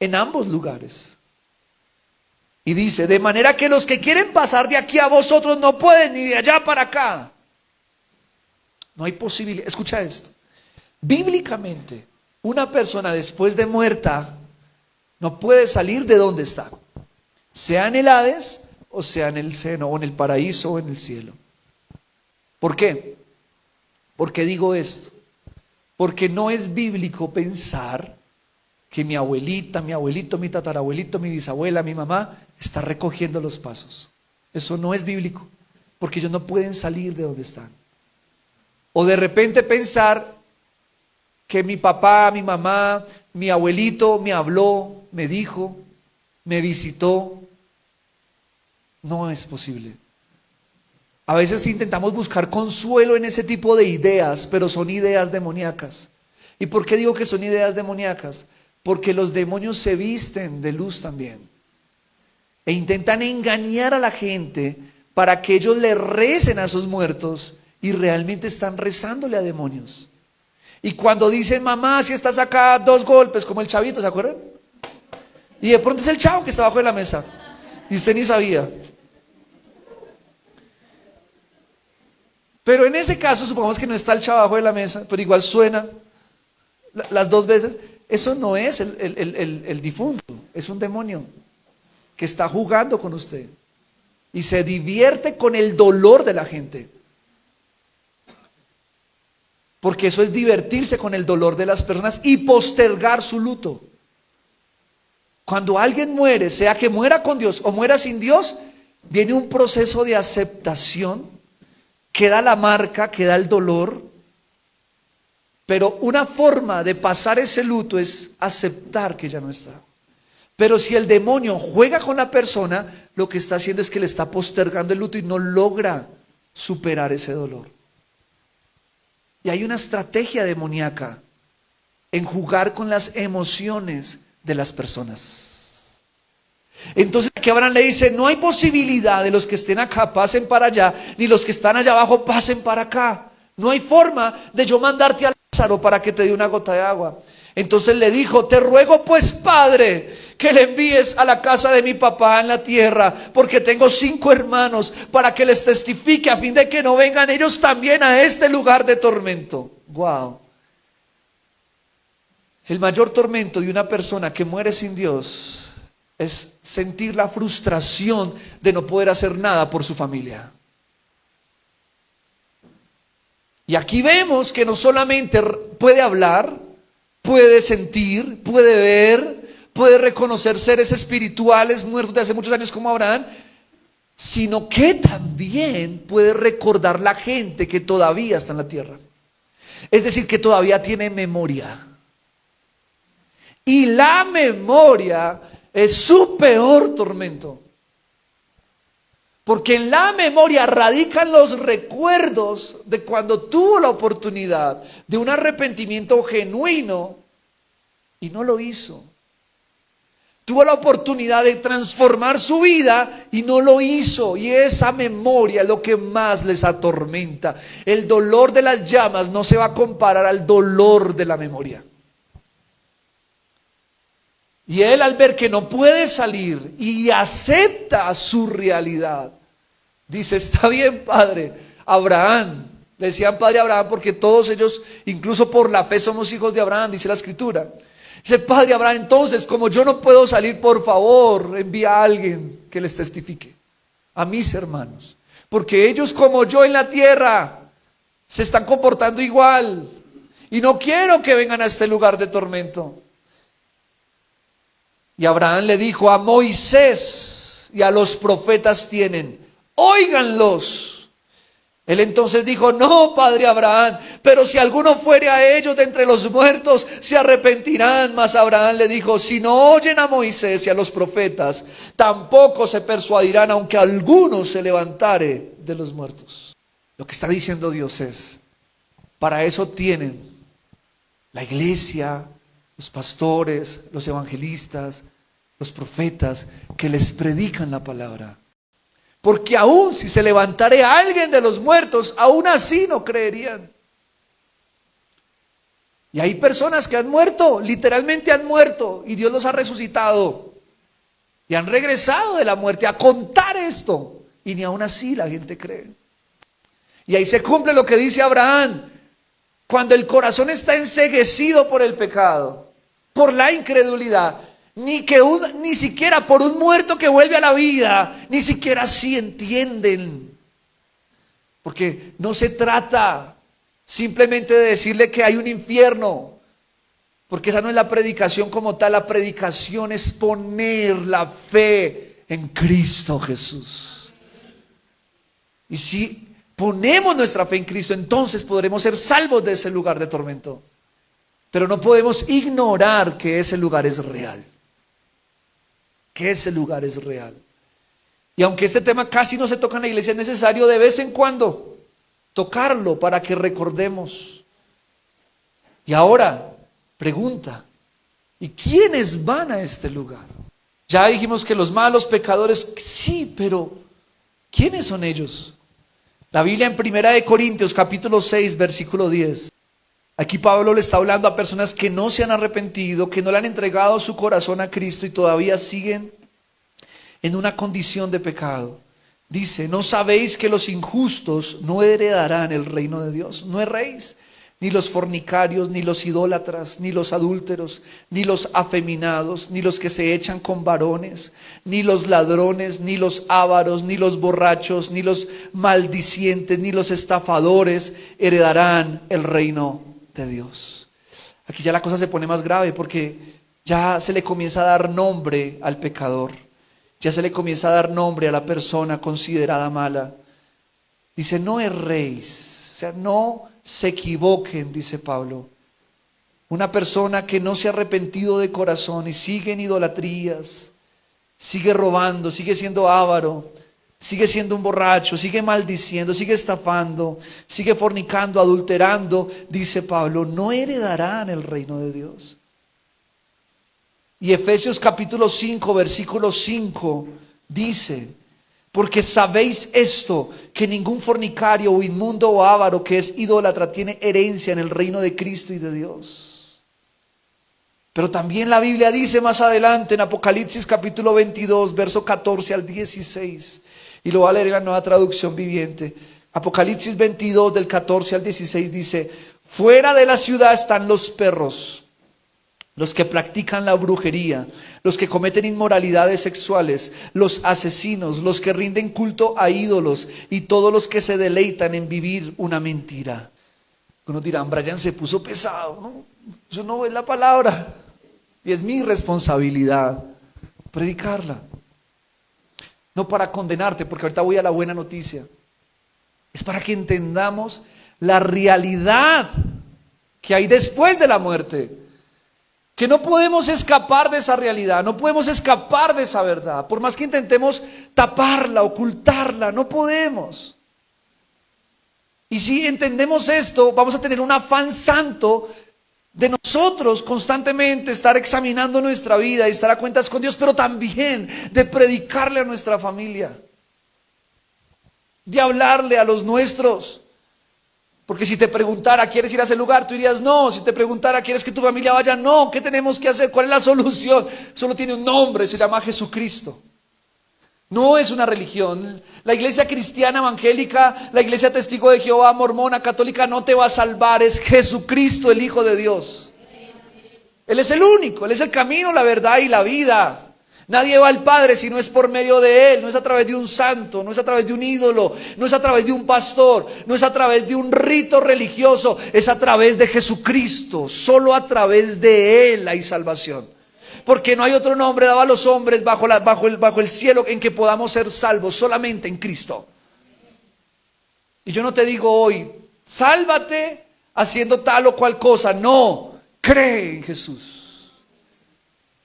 en ambos lugares. Y dice: de manera que los que quieren pasar de aquí a vosotros no pueden, ni de allá para acá. No hay posibilidad. Escucha esto. Bíblicamente, una persona después de muerta no puede salir de donde está. Sea en el Hades, o sea en el seno, o en el paraíso, o en el cielo. ¿Por qué? ¿Por qué digo esto? Porque no es bíblico pensar que mi abuelita, mi abuelito, mi tatarabuelito, mi bisabuela, mi mamá está recogiendo los pasos. Eso no es bíblico, porque ellos no pueden salir de donde están. O de repente pensar que mi papá, mi mamá, mi abuelito me habló, me dijo, me visitó. No es posible. A veces intentamos buscar consuelo en ese tipo de ideas, pero son ideas demoníacas. ¿Y por qué digo que son ideas demoníacas? Porque los demonios se visten de luz también. E intentan engañar a la gente para que ellos le recen a sus muertos y realmente están rezándole a demonios. Y cuando dicen: mamá, si estás acá, 2 golpes, como el chavito, ¿se acuerdan? Y de pronto es el chavo que está abajo de la mesa. Y usted ni sabía. Pero en ese caso, supongamos que no está el chavo abajo de la mesa, pero igual suena las 2 veces. Eso no es el difunto, es un demonio que está jugando con usted. Y se divierte con el dolor de la gente. Porque eso es divertirse con el dolor de las personas y postergar su luto. Cuando alguien muere, sea que muera con Dios o muera sin Dios, viene un proceso de aceptación, queda la marca, queda el dolor, pero una forma de pasar ese luto es aceptar que ya no está. Pero si el demonio juega con la persona, lo que está haciendo es que le está postergando el luto y no logra superar ese dolor. Y hay una estrategia demoníaca en jugar con las emociones de las personas. Entonces aquí Abraham le dice: no hay posibilidad de los que estén acá pasen para allá, ni los que están allá abajo pasen para acá. No hay forma de yo mandarte a Lázaro para que te dé una gota de agua. Entonces le dijo: te ruego pues, Padre, que le envíes a la casa de mi papá en la tierra, porque tengo 5 hermanos, para que les testifique, a fin de que no vengan ellos también a este lugar de tormento. Wow. El mayor tormento de una persona que muere sin Dios es sentir la frustración de no poder hacer nada por su familia. Y aquí vemos que no solamente puede hablar, puede sentir, puede ver, puede reconocer seres espirituales muertos de hace muchos años como Abraham, sino que también puede recordar la gente que todavía está en la tierra. Es decir, que todavía tiene memoria. Y la memoria es su peor tormento. Porque en la memoria radican los recuerdos de cuando tuvo la oportunidad de un arrepentimiento genuino y no lo hizo. Tuvo la oportunidad de transformar su vida y no lo hizo. Y esa memoria es lo que más les atormenta. El dolor de las llamas no se va a comparar al dolor de la memoria. Y él, al ver que no puede salir y acepta su realidad, dice: está bien, padre Abraham. Le decían padre Abraham porque todos ellos, incluso por la fe, somos hijos de Abraham, dice la Escritura. Dice, Padre Abraham, entonces, como yo no puedo salir, por favor, envía a alguien que les testifique a mis hermanos. Porque ellos, como yo en la tierra, se están comportando igual. Y no quiero que vengan a este lugar de tormento. Y Abraham le dijo, a Moisés y a los profetas tienen, óiganlos. Él entonces dijo, no, Padre Abraham, pero si alguno fuere a ellos de entre los muertos, se arrepentirán. Mas Abraham le dijo, si no oyen a Moisés y a los profetas, tampoco se persuadirán, aunque alguno se levantare de los muertos. Lo que está diciendo Dios es, para eso tienen la iglesia, los pastores, los evangelistas, los profetas, que les predican la palabra. Porque aún si se levantare alguien de los muertos, aún así no creerían. Y hay personas que han muerto, literalmente han muerto, y Dios los ha resucitado. Y han regresado de la muerte a contar esto. Y ni aún así la gente cree. Y ahí se cumple lo que dice Abraham. Cuando el corazón está enceguecido por el pecado, por la incredulidad, ni siquiera por un muerto que vuelve a la vida, ni siquiera así entienden. Porque no se trata simplemente de decirle que hay un infierno, porque esa no es la predicación como tal. La predicación es poner la fe en Cristo Jesús. Y si ponemos nuestra fe en Cristo, entonces podremos ser salvos de ese lugar de tormento. Pero no podemos ignorar que ese lugar es real. Que ese lugar es real. Y aunque este tema casi no se toca en la iglesia, es necesario de vez en cuando tocarlo para que recordemos. Y ahora, pregunta, ¿y quiénes van a este lugar? Ya dijimos que los malos pecadores, sí, pero ¿quiénes son ellos? La Biblia en 1 Corintios capítulo 6, versículo 10. Aquí Pablo le está hablando a personas que no se han arrepentido, que no le han entregado su corazón a Cristo y todavía siguen en una condición de pecado. Dice, ¿no sabéis que los injustos no heredarán el reino de Dios? No erréis, ni los fornicarios, ni los idólatras, ni los adúlteros, ni los afeminados, ni los que se echan con varones, ni los ladrones, ni los ávaros, ni los borrachos, ni los maldicientes, ni los estafadores heredarán el reino de Dios. Aquí ya la cosa se pone más grave porque ya se le comienza a dar nombre al pecador, ya se le comienza a dar nombre a la persona considerada mala. Dice, no erréis, o sea, no se equivoquen, dice Pablo. Una persona que no se ha arrepentido de corazón y sigue en idolatrías, sigue robando, sigue siendo avaro, sigue siendo un borracho, sigue maldiciendo, sigue estafando, sigue fornicando, adulterando, dice Pablo, no heredarán el reino de Dios. Y Efesios capítulo 5, versículo 5 dice, porque sabéis esto, que ningún fornicario o inmundo o avaro que es idólatra tiene herencia en el reino de Cristo y de Dios. Pero también la Biblia dice más adelante en Apocalipsis capítulo 22, verso 14 al 16, y lo voy a leer en la Nueva Traducción Viviente. Apocalipsis 22 del 14 al 16 dice, fuera de la ciudad están los perros, los que practican la brujería, los que cometen inmoralidades sexuales, los asesinos, los que rinden culto a ídolos y todos los que se deleitan en vivir una mentira. Unos dirán, Brian se puso pesado. No, eso no es la palabra. Y es mi responsabilidad predicarla. No para condenarte, porque ahorita voy a la buena noticia. Es para que entendamos la realidad que hay después de la muerte. Que no podemos escapar de esa realidad, no podemos escapar de esa verdad. Por más que intentemos taparla, ocultarla, no podemos. Y si entendemos esto, vamos a tener un afán santo de nosotros constantemente estar examinando nuestra vida y estar a cuentas con Dios, pero también de predicarle a nuestra familia, de hablarle a los nuestros. Porque si te preguntara, ¿quieres ir a ese lugar? Tú dirías, no. Si te preguntara, ¿quieres que tu familia vaya? No. ¿Qué tenemos que hacer? ¿Cuál es la solución? Solo tiene un nombre, se llama Jesucristo. No es una religión. La iglesia cristiana evangélica, la iglesia testigo de Jehová, mormona, católica, no te va a salvar. Es Jesucristo, el Hijo de Dios. Él es el único, Él es el camino, la verdad y la vida. Nadie va al Padre si no es por medio de Él, no es a través de un santo, no es a través de un ídolo, no es a través de un pastor, no es a través de un rito religioso, es a través de Jesucristo. Solo a través de Él hay salvación. Porque no hay otro nombre dado a los hombres bajo el cielo en que podamos ser salvos, solamente en Cristo. Y yo no te digo hoy, sálvate haciendo tal o cual cosa, no, cree en Jesús.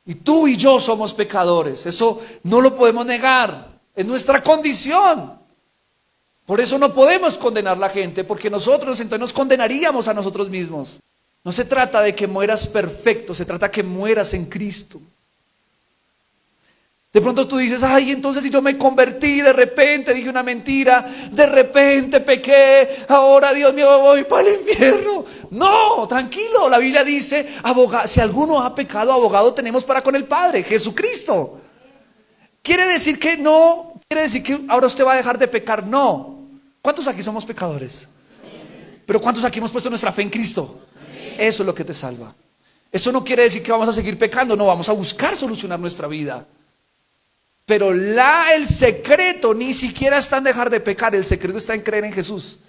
Y tú y yo somos pecadores, eso no lo podemos negar, es nuestra condición. Por eso no podemos condenar a la gente, porque nosotros entonces nos condenaríamos a nosotros mismos. No se trata de que mueras perfecto, se trata de que mueras en Cristo. De pronto tú dices, ay, entonces si yo me convertí, de repente dije una mentira, de repente pequé, ahora Dios mío voy para el infierno. No, tranquilo, la Biblia dice, si alguno ha pecado, abogado tenemos para con el Padre, Jesucristo. Quiere decir que ahora usted va a dejar de pecar, no. ¿Cuántos aquí somos pecadores? Pero ¿cuántos aquí hemos puesto nuestra fe en Cristo? Eso es lo que te salva. Eso no quiere decir que vamos a seguir pecando, no, vamos a buscar solucionar nuestra vida. Pero el secreto ni siquiera está en dejar de pecar, el secreto está en creer en Jesús.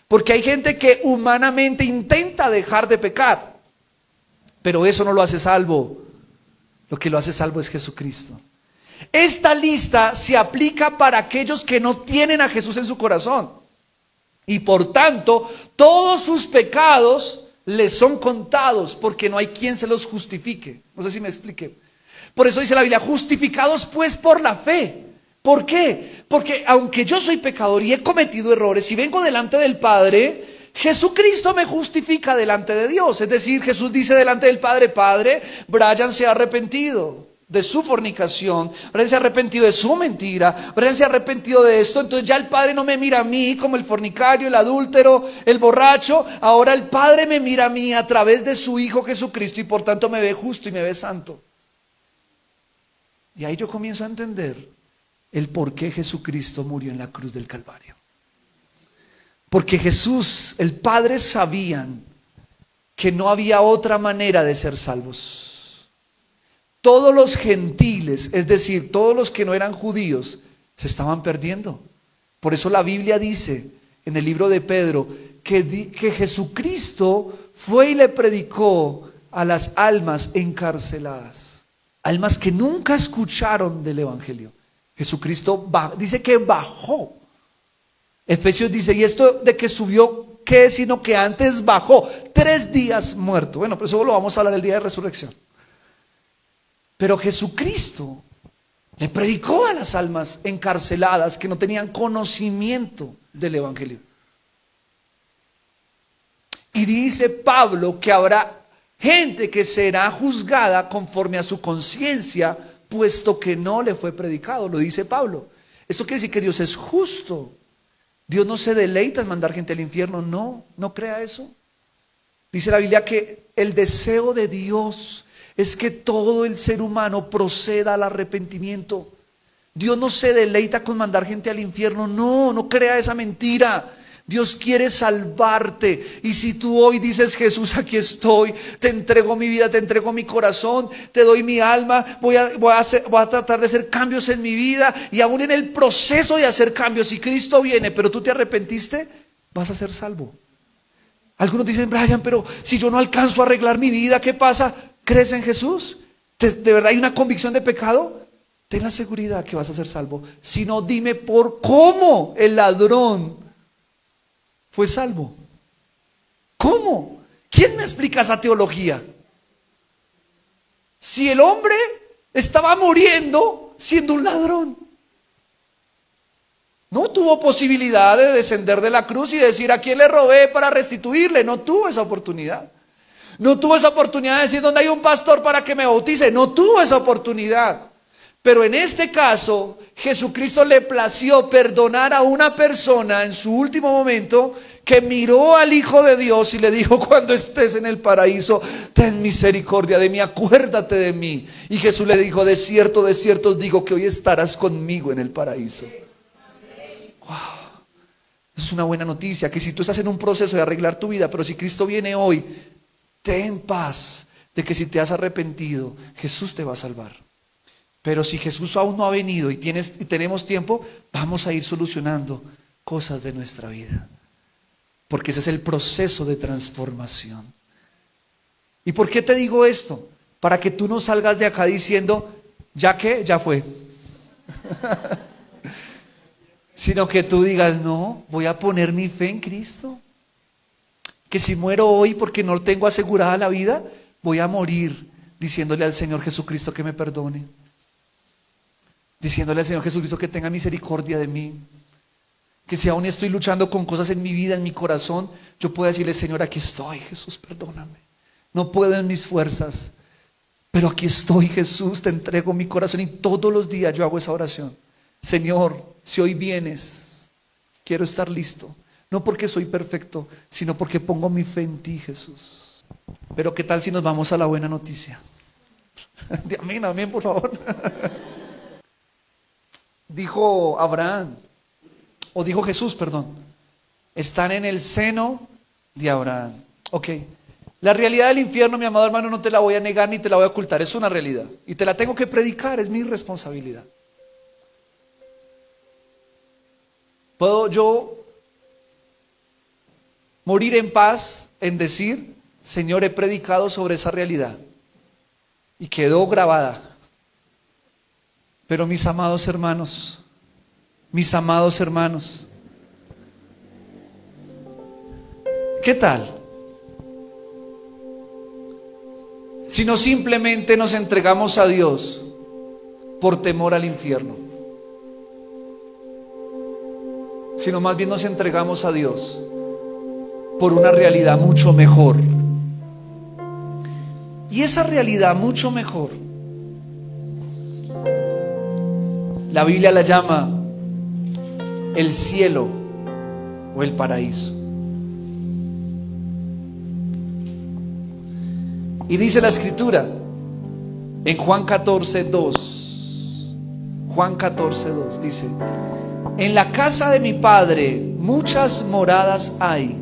Porque hay gente que humanamente intenta dejar de pecar, pero eso no lo hace salvo. Lo que lo hace salvo es Jesucristo. Esta lista se aplica para aquellos que no tienen a Jesús en su corazón. Y por tanto, todos sus pecados les son contados, porque no hay quien se los justifique. No sé si me expliqué. Por eso dice la Biblia, justificados pues por la fe. ¿Por qué? Porque aunque yo soy pecador y he cometido errores y vengo delante del Padre, Jesucristo me justifica delante de Dios. Es decir, Jesús dice delante del Padre, Padre, Brian se ha arrepentido de su fornicación, Brian se ha arrepentido de su mentira, Brian se ha arrepentido de esto, entonces ya el Padre no me mira a mí como el fornicario, el adúltero, el borracho, ahora el Padre me mira a mí a través de su Hijo Jesucristo y por tanto me ve justo y me ve santo. Y ahí yo comienzo a entender el por qué Jesucristo murió en la cruz del Calvario. Porque Jesús, el Padre sabían que no había otra manera de ser salvos. Todos los gentiles, es decir, todos los que no eran judíos, se estaban perdiendo. Por eso la Biblia dice en el libro de Pedro que Jesucristo fue y le predicó a las almas encarceladas. Almas que nunca escucharon del Evangelio. Jesucristo dice que bajó. Efesios dice, y esto de que subió, ¿qué es? Sino que antes bajó 3 días muerto. Bueno, pero eso lo vamos a hablar el día de resurrección. Pero Jesucristo le predicó a las almas encarceladas que no tenían conocimiento del Evangelio. Y dice Pablo que habrá gente que será juzgada conforme a su conciencia, puesto que no le fue predicado, lo dice Pablo. Esto quiere decir que Dios es justo. Dios no se deleita en mandar gente al infierno, no crea eso. Dice la Biblia que el deseo de Dios es que todo el ser humano proceda al arrepentimiento. Dios no se deleita con mandar gente al infierno, no crea esa mentira. Dios quiere salvarte, y si tú hoy dices, Jesús, aquí estoy, te entrego mi vida, te entrego mi corazón, te doy mi alma, voy a tratar de hacer cambios en mi vida, y aún en el proceso de hacer cambios, si Cristo viene, pero tú te arrepentiste, vas a ser salvo. Algunos dicen, Brian, pero si yo no alcanzo a arreglar mi vida, ¿qué pasa? ¿Crees en Jesús? ¿De verdad hay una convicción de pecado? Ten la seguridad que vas a ser salvo. Si no, dime por cómo el ladrón fue salvo. ¿Cómo? ¿Quién me explica esa teología? Si el hombre estaba muriendo siendo un ladrón, no tuvo posibilidad de descender de la cruz y decir, ¿a quién le robé para restituirle? No tuvo esa oportunidad. No tuvo esa oportunidad de decir, ¿dónde hay un pastor para que me bautice? No tuvo esa oportunidad. Pero en este caso, Jesucristo le plació perdonar a una persona en su último momento que miró al Hijo de Dios y le dijo, cuando estés en el paraíso, ten misericordia de mí, acuérdate de mí. Y Jesús le dijo, de cierto os digo que hoy estarás conmigo en el paraíso. Wow. Es una buena noticia, que si tú estás en un proceso de arreglar tu vida, pero si Cristo viene hoy, ten paz, de que si te has arrepentido, Jesús te va a salvar. Pero si Jesús aún no ha venido y tenemos tiempo, vamos a ir solucionando cosas de nuestra vida. Porque ese es el proceso de transformación. ¿Y por qué te digo esto? Para que tú no salgas de acá diciendo, ya que, ya fue. Sino que tú digas, no, voy a poner mi fe en Cristo. Que si muero hoy porque no tengo asegurada la vida, voy a morir diciéndole al Señor Jesucristo que me perdone. Diciéndole al Señor Jesucristo que tenga misericordia de mí. Que si aún estoy luchando con cosas en mi vida, en mi corazón, yo pueda decirle, Señor, aquí estoy, Jesús, perdóname. No puedo en mis fuerzas, pero aquí estoy, Jesús, te entrego mi corazón y todos los días yo hago esa oración. Señor, si hoy vienes, quiero estar listo. No porque soy perfecto, sino porque pongo mi fe en ti, Jesús. Pero ¿qué tal si nos vamos a la buena noticia? Amén, amén, por favor. Dijo Abraham, o dijo Jesús, perdón, están en el seno de Abraham. Ok, la realidad del infierno, mi amado hermano, no te la voy a negar ni te la voy a ocultar, es una realidad. Y te la tengo que predicar, es mi responsabilidad. ¿Puedo yo morir en paz en decir, Señor, he predicado sobre esa realidad? Y quedó grabada. Pero mis amados hermanos, ¿qué tal si no simplemente nos entregamos a Dios por temor al infierno, sino más bien nos entregamos a Dios por una realidad mucho mejor? Y esa realidad mucho mejor, la Biblia la llama el cielo o el paraíso. Y dice la Escritura en Juan 14:2, Juan 14:2 dice, en la casa de mi Padre muchas moradas hay.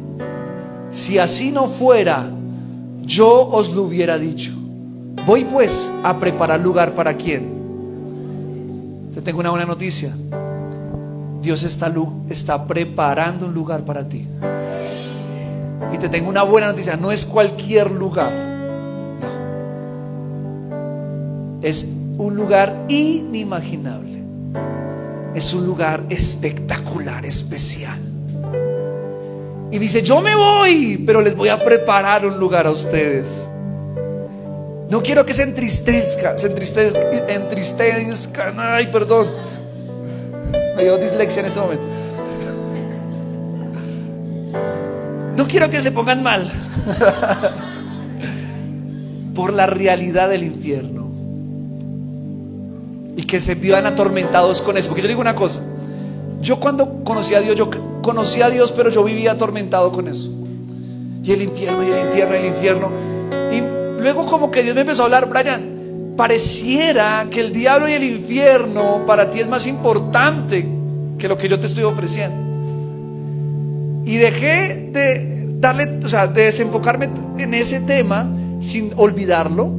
Si así no fuera, yo os lo hubiera dicho. Voy pues a preparar lugar para ¿quién? Te tengo una buena noticia. Dios está preparando un lugar para ti. Y te tengo una buena noticia, no es cualquier lugar. No. Es un lugar inimaginable. Es un lugar espectacular, especial. Y dice, yo me voy, pero les voy a preparar un lugar a ustedes. No quiero que se entristezcan, ay, perdón. Me dio dislexia en este momento. No quiero que se pongan mal por la realidad del infierno y que se vivan atormentados con eso. Porque yo digo una cosa, yo cuando conocí a Dios, pero yo vivía atormentado con eso. Y el infierno, y el infierno, y el infierno. Y luego como que Dios me empezó a hablar, Brian, pareciera que el diablo y el infierno para ti es más importante que lo que yo te estoy ofreciendo. Y dejé de de desenfocarme en ese tema sin olvidarlo,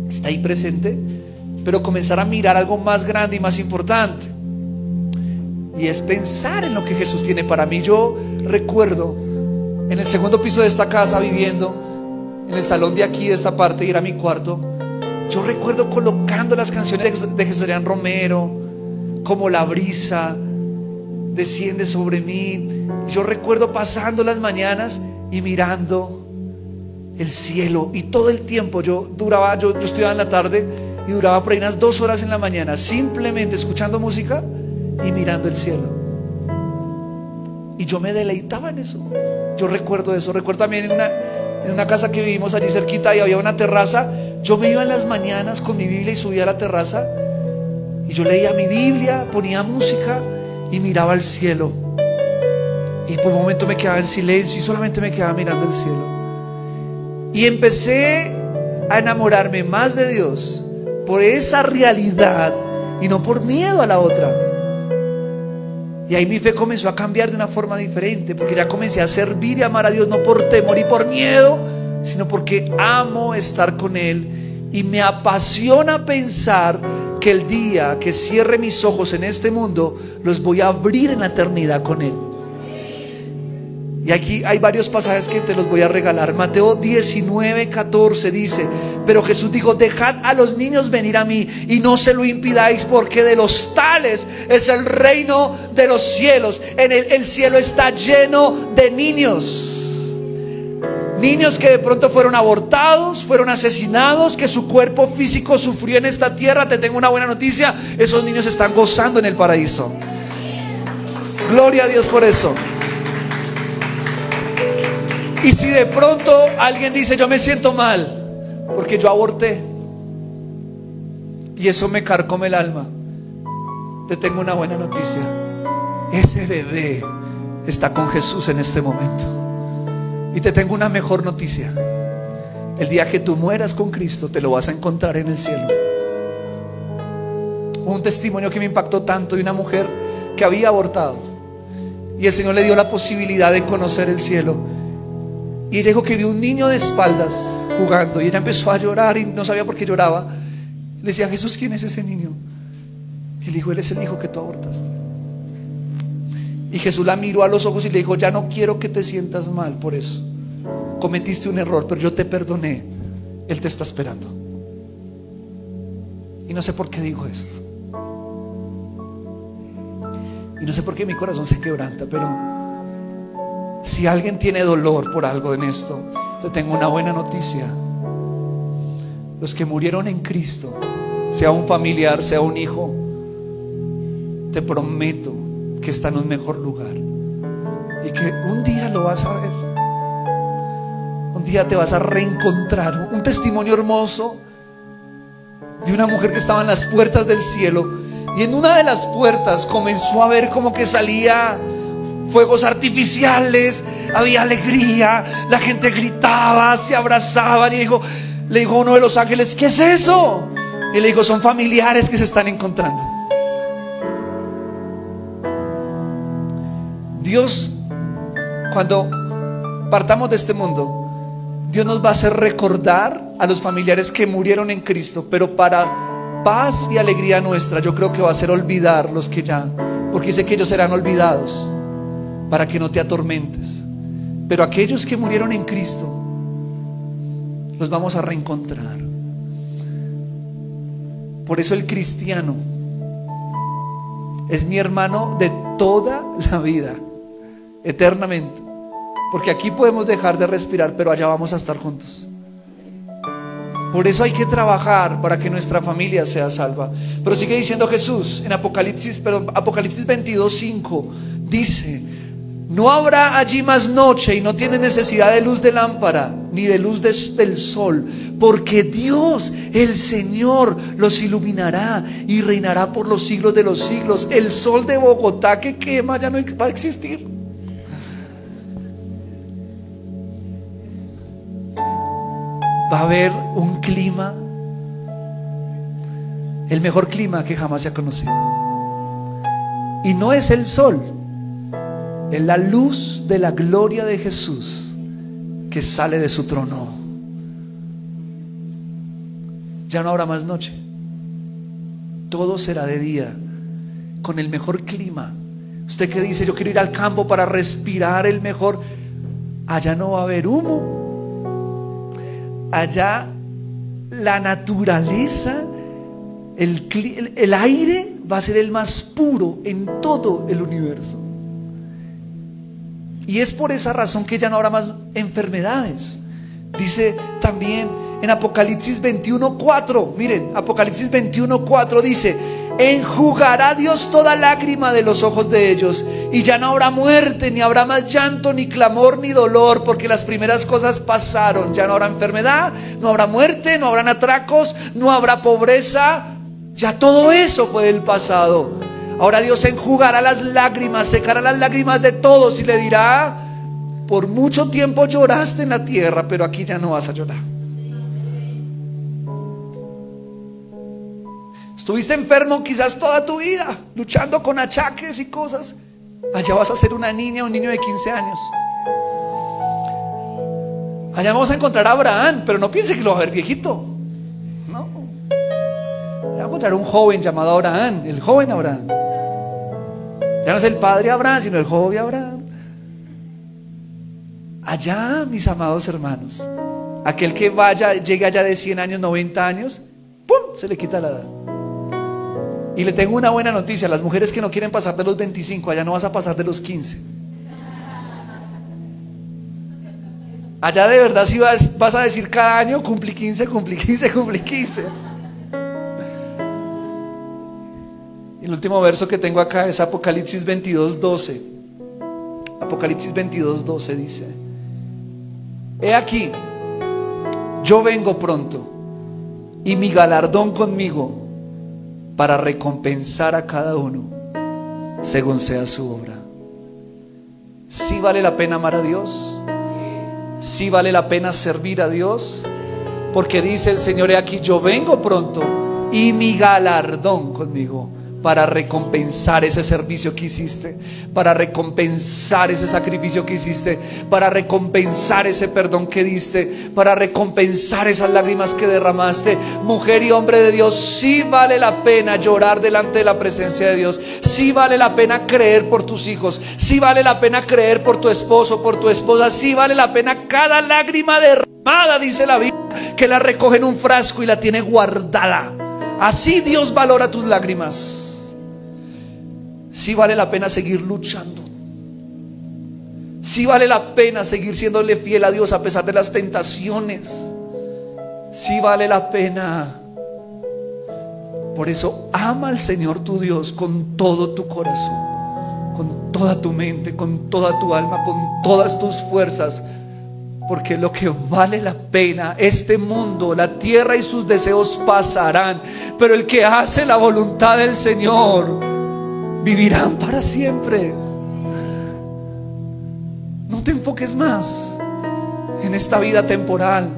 está ahí presente, pero comenzar a mirar algo más grande y más importante. Y es pensar en lo que Jesús tiene para mí. Yo recuerdo en el segundo piso de esta casa viviendo, en el salón de aquí, de esta parte, ir a mi cuarto. Yo recuerdo colocando las canciones de Jesús Adrián Romero, como la brisa desciende sobre mí. Yo recuerdo pasando las mañanas y mirando el cielo. Y todo el tiempo yo estudiaba en la tarde y duraba por ahí unas 2 horas en la mañana, simplemente escuchando música y mirando el cielo. Y yo me deleitaba en eso. Yo recuerdo eso. Recuerdo también en una casa que vivimos allí cerquita y había una terraza. Yo me iba en las mañanas con mi Biblia y subía a la terraza y yo leía mi Biblia, ponía música y miraba al cielo. Y por un momento me quedaba en silencio y solamente me quedaba mirando el cielo. Y empecé a enamorarme más de Dios por esa realidad y no por miedo a la otra. Y ahí mi fe comenzó a cambiar de una forma diferente, porque ya comencé a servir y amar a Dios no por temor y por miedo, sino porque amo estar con Él y me apasiona pensar que el día que cierre mis ojos en este mundo, los voy a abrir en la eternidad con Él. Y aquí hay varios pasajes que te los voy a regalar. Mateo 19:14 dice: pero Jesús dijo: dejad a los niños venir a mí y no se lo impidáis, porque de los tales es el reino de los cielos. El cielo está lleno de niños. Niños que de pronto fueron abortados, fueron asesinados, que su cuerpo físico sufrió en esta tierra. Te tengo una buena noticia: esos niños están gozando en el paraíso. Gloria a Dios por eso. Y si de pronto alguien dice: yo me siento mal porque yo aborté y eso me carcome el alma, te tengo una buena noticia: ese bebé está con Jesús en este momento. Y te tengo una mejor noticia: el día que tú mueras con Cristo, te lo vas a encontrar en el cielo. Un testimonio que me impactó tanto de una mujer que había abortado y el Señor le dio la posibilidad de conocer el cielo. Y ella dijo que vio un niño de espaldas jugando y ella empezó a llorar y no sabía por qué lloraba. Le decía: Jesús, ¿quién es ese niño? Y le dijo: él es el hijo que tú abortaste. Y Jesús la miró a los ojos y le dijo: ya no quiero que te sientas mal por eso. Cometiste un error, pero yo te perdoné. Él te está esperando. Y no sé por qué digo esto. Y no sé por qué mi corazón se quebranta, pero si alguien tiene dolor por algo en esto, te tengo una buena noticia: los que murieron en Cristo, sea un familiar, sea un hijo, te prometo que está en un mejor lugar y que un día lo vas a ver. Un día te vas a reencontrar. Un testimonio hermoso de una mujer que estaba en las puertas del cielo, y en una de las puertas comenzó a ver como que salía fuegos artificiales, había alegría, la gente gritaba, se abrazaban, y le dijo uno de los ángeles: ¿qué es eso? Y le dijo: son familiares que se están encontrando. Dios, cuando partamos de este mundo, Dios nos va a hacer recordar a los familiares que murieron en Cristo, pero para paz y alegría nuestra, yo creo que va a ser olvidar los que ya, porque dice que ellos serán olvidados, para que no te atormentes. Pero aquellos que murieron en Cristo, los vamos a reencontrar. Por eso el cristiano es mi hermano de toda la vida, eternamente. Porque aquí podemos dejar de respirar, pero allá vamos a estar juntos. Por eso hay que trabajar para que nuestra familia sea salva. Pero sigue diciendo Jesús en Apocalipsis 22:5, dice: no habrá allí más noche, y no tiene necesidad de luz de lámpara ni de luz del sol, porque Dios, el Señor, los iluminará y reinará por los siglos de los siglos. El sol de Bogotá que quema ya no va a existir. Va a haber un clima, el mejor clima que jamás se ha conocido. Y no es el sol, es la luz de la gloria de Jesús que sale de su trono. Ya no habrá más noche, todo será de día, con el mejor clima. Usted que dice: yo quiero ir al campo para respirar el mejor, allá no va a haber humo. Allá la naturaleza, el aire va a ser el más puro en todo el universo. Y es por esa razón que ya no habrá más enfermedades. Dice también en Apocalipsis 21:4, miren, Apocalipsis 21:4 dice: enjugará Dios toda lágrima de los ojos de ellos, y ya no habrá muerte, ni habrá más llanto, ni clamor, ni dolor, porque las primeras cosas pasaron. Ya no habrá enfermedad, no habrá muerte, no habrán atracos, no habrá pobreza. Ya todo eso fue del pasado. Ahora Dios enjugará las lágrimas, secará las lágrimas de todos y le dirá: por mucho tiempo lloraste en la tierra, pero aquí ya no vas a llorar. Estuviste enfermo quizás toda tu vida, luchando con achaques y cosas. Allá vas a ser una niña o un niño de 15 años. Allá vamos a encontrar a Abraham, pero no piense que lo va a ver viejito. No. Allá va a encontrar un joven llamado Abraham, el joven Abraham. Ya no es el padre Abraham, sino el joven Abraham. Allá, mis amados hermanos, aquel que llegue allá de 100 años, 90 años, ¡pum!, se le quita la edad. Y le tengo una buena noticia: las mujeres que no quieren pasar de los 25, allá no vas a pasar de los 15. Allá de verdad sí vas a decir cada año: cumplí 15, cumplí 15, cumplí 15. Y el último verso que tengo acá es Apocalipsis 22:12. Apocalipsis 22:12 dice: he aquí, yo vengo pronto, y mi galardón conmigo, para recompensar a cada uno según sea su obra. ¿Sí vale la pena amar a Dios? ¿Sí vale la pena servir a Dios? Porque dice el Señor: he aquí, yo vengo pronto, y mi galardón conmigo, para recompensar ese servicio que hiciste, para recompensar ese sacrificio que hiciste, para recompensar ese perdón que diste, para recompensar esas lágrimas que derramaste. Mujer y hombre de Dios, sí vale la pena llorar delante de la presencia de Dios, sí vale la pena creer por tus hijos, sí vale la pena creer por tu esposo, por tu esposa, sí vale la pena cada lágrima derramada, dice la Biblia, que la recoge en un frasco y la tiene guardada. Así Dios valora tus lágrimas. Sí vale la pena seguir luchando. Sí vale la pena seguir siéndole fiel a Dios a pesar de las tentaciones. Sí vale la pena. Por eso ama al Señor tu Dios con todo tu corazón, con toda tu mente, con toda tu alma, con todas tus fuerzas. Porque lo que vale la pena, este mundo, la tierra y sus deseos pasarán, pero el que hace la voluntad del Señor vivirán para siempre. No te enfoques más en esta vida temporal.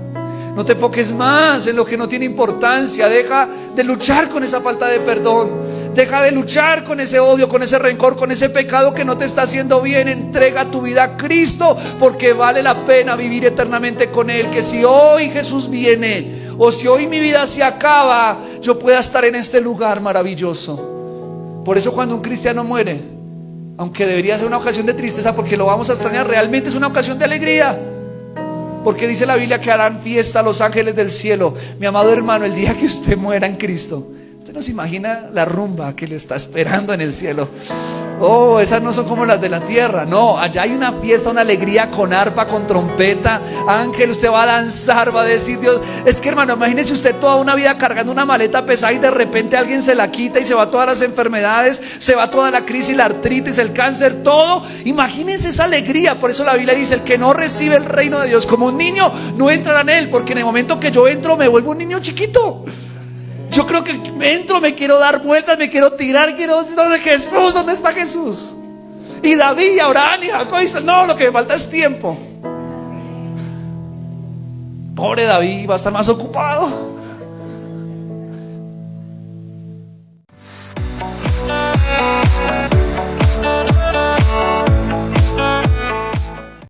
No te enfoques más en lo que no tiene importancia. Deja de luchar con esa falta de perdón. Deja de luchar con ese odio, con ese rencor, con ese pecado que no te está haciendo bien. Entrega tu vida a Cristo, porque vale la pena vivir eternamente con Él. Que si hoy Jesús viene, o si hoy mi vida se acaba, yo pueda estar en este lugar maravilloso. Por eso cuando un cristiano muere, aunque debería ser una ocasión de tristeza porque lo vamos a extrañar, realmente es una ocasión de alegría. Porque dice la Biblia que harán fiesta a los ángeles del cielo. Mi amado hermano, el día que usted muera en Cristo, usted no se imagina la rumba que le está esperando en el cielo. Oh, esas no son como las de la tierra. No, allá hay una fiesta, una alegría con arpa, con trompeta. Ángel, usted va a danzar, va a decir Dios. Es que hermano, imagínese usted toda una vida cargando una maleta pesada y de repente alguien se la quita y se va todas las enfermedades, se va toda la crisis, la artritis, el cáncer, todo. Imagínense esa alegría. Por eso la Biblia dice: el que no recibe el reino de Dios como un niño, no entrará en él. Porque en el momento que yo entro, me vuelvo un niño chiquito. Yo creo que entro, me quiero dar vueltas, me quiero tirar, quiero decir: ¿dónde Jesús? ¿Dónde está Jesús? Y David, y Abraham, y Jacob dicen: no, lo que me falta es tiempo. Pobre David, va a estar más ocupado.